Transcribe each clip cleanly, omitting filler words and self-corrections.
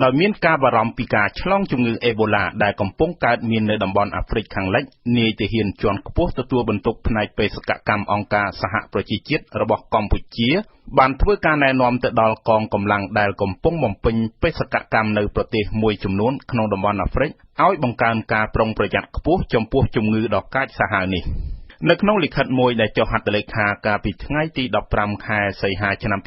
ដោយមានការបារម្ភពីការឆ្លងជំងឺអេបូឡាដែលកំពុងកើតមាននៅតំបន់អាហ្វ្រិកខាងលិចនាយទាហានជាន់ខ្ពស់ទទួលបន្ទុកផ្នែកបេសកកម្មអង្គការសហប្រជាជាតិរបស់កម្ពុជាបានធ្វើការណែនាំទៅដល់កងកម្លាំងដែលកំពុងបំពេញបេសកកម្មនៅប្រទេសមួយចំនួនក្នុងតំបន់អាហ្វ្រិកឲ្យបង្កើនការប្រុងប្រយ័ត្នខ្ពស់ចំពោះជំងឺដ៏កាចសាហាវនេះនៅក្នុងលិខិតមួយដែលចុះហត្ថលេខាកាលពីថ្ងៃទី15ខែសីហាឆ្នាំ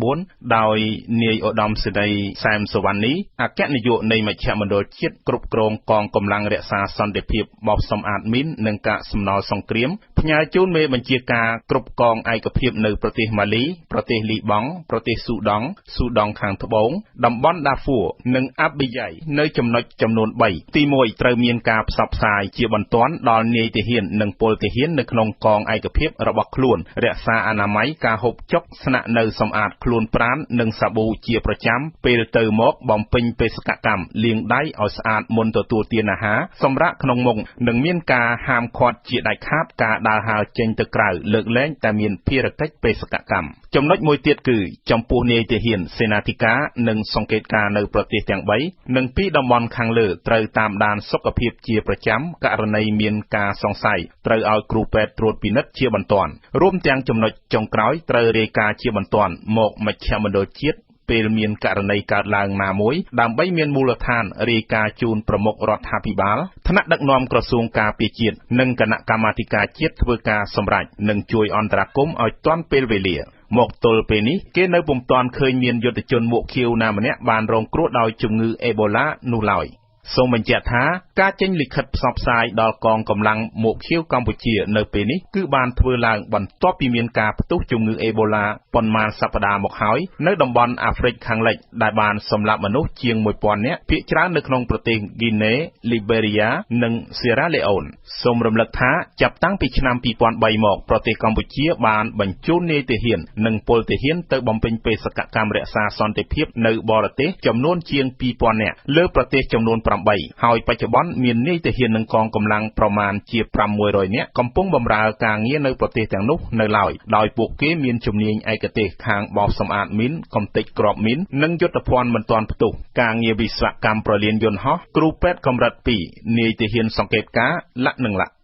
2014ដោយនាយឧត្តមសេនីយ៍សែមសុវណ្ណីអគ្គនាយកនៃមជ្ឈមណ្ឌលជាតិគ្រប់គ្រងកងកម្លាំងរក្សាសន្តិភាពបោះសម្អាតមីននិងកាកសំណល់សង្គ្រាមផ្ញើជូនមេបញ្ជាការគ្រប់កងឯកភាពនៅប្រទេសម៉ាលីប្រទេសលីបង់ប្រទេសស៊ូដង់ខាងត្បូងតំបន់ដាហ្វួរនិងអាប់ប៊ីយ៉ៃនៅចំណុចចំនួន3ទី1ត្រូវមានការផ្សព្វផ្សាយជាបន្ទាន់ដល់នាយទាហាននិងពលទាហាននៅក្នុងកងឯកភាពរបស់ខ្លួនរក្សាអនាម័យការហូបចុកស្នាក់នៅសម្អាតខ្លួនប្រាណនិងសាប៊ូជាប្រចាំពេលទៅមកបំពេញបេសកកម្មលាងដៃឲ្យស្អាតមុនទទួលទានអាហារសម្រាប់ក្នុងមុខនិងមានការហាមឃាត់ជាដាច់ខាតការដើរហើរចេញទៅក្រៅលើកលែងតែមានភារកិច្ចបេសកកម្មចំណុចមួយទៀតគឺចំពោះនាយទាហានសេនាធិការនិងសង្កេតការនៅប្រទេសទាំង3និងពីតំបន់ខាងលើត្រូវតាមដានសុខភាពជាប្រចាំករណីមានការសង្ស័យត្រូវឲ្យគ្រូពេទ្យត្រួតពិនិត្យជាបន្ទាន់រួមទាំងចំណុចចុងក្រោយត្រូវរាយការណ៍ជាបន្ទាន់មកមជ្ឈមណ្ឌលជាតិពេលមានករណីកើតឡើងណាមួយដើម្បីមានមូលដ្ឋានរាយការណ៍ជូនប្រមុខរដ្ឋាភិបាលថ្នាក់ដឹកនាំក្រសួងការពារជាតិនិងគណៈកម្មាធិការជាតិធ្វើការសម្រេចនិងជួយអន្តរាគមន៍ឲ្យទាន់ពេលវេលាមកទល់ពេលនេះគេនៅពុំទាន់ឃើញមានយុទ្ធជនមួកខៀវណាម្នាក់បានរងគ្រោះដោយជំងឺអេបូឡានោះឡើយសូមបញ្ជាក់ថាការចេញលិខិតផ្សព្វផ្សាយដល់កងកម្លាំងមួកខៀវកម្ពុជានៅពេលនេះគឺបានធ្វើឡើងបន្ទាប់ពីមានការផ្ទុះជំងឺអេបូឡាប៉ុន្មានសប្តាហ៍មកហើយនៅតំបន់អាហ្វ្រិកខាងលិចដែលបានសម្លាប់មនុស្សជាង 1000 នាក់ភាគច្រើននៅក្នុងប្រទេសហ្គីណេ លីបេរីយ៉ានិងសៀរ៉ាលេអូនសូមរំលឹកថាចាប់តាំងពីឆ្នាំ2003មកប្រទេសកម្ពុជាបានបញ្ជូននាយទាហាននិងពលទាហានទៅបំពេញបេសកកម្មរក្សាសន្តិភាពនៅបរទេសចំនួនជាង 2000 នាក់លើប្រទេសចំនួន8ហើយបច្ចុប្បន្នមាននាយទាហាននិងកងកម្លាំងប្រមាណជា500នាក់កំពុងបម្រើការងារនៅប្រទេសទាំងនោះនៅឡើយដោយពួកគេមានជំនាញឯកទេសខាងបោសសម្អាតមីនកំទេចគ្រាប់មីននិងយុទ្ធភ័ណ្ឌមិនទាន់ផ្ទុះការងារវិស្វកម្មប្រលានយន្តហោះគ្រូពេទ្យកម្រិត2នាយទាហានសង្កេតការណ៍លក្ខនិងលក្ខ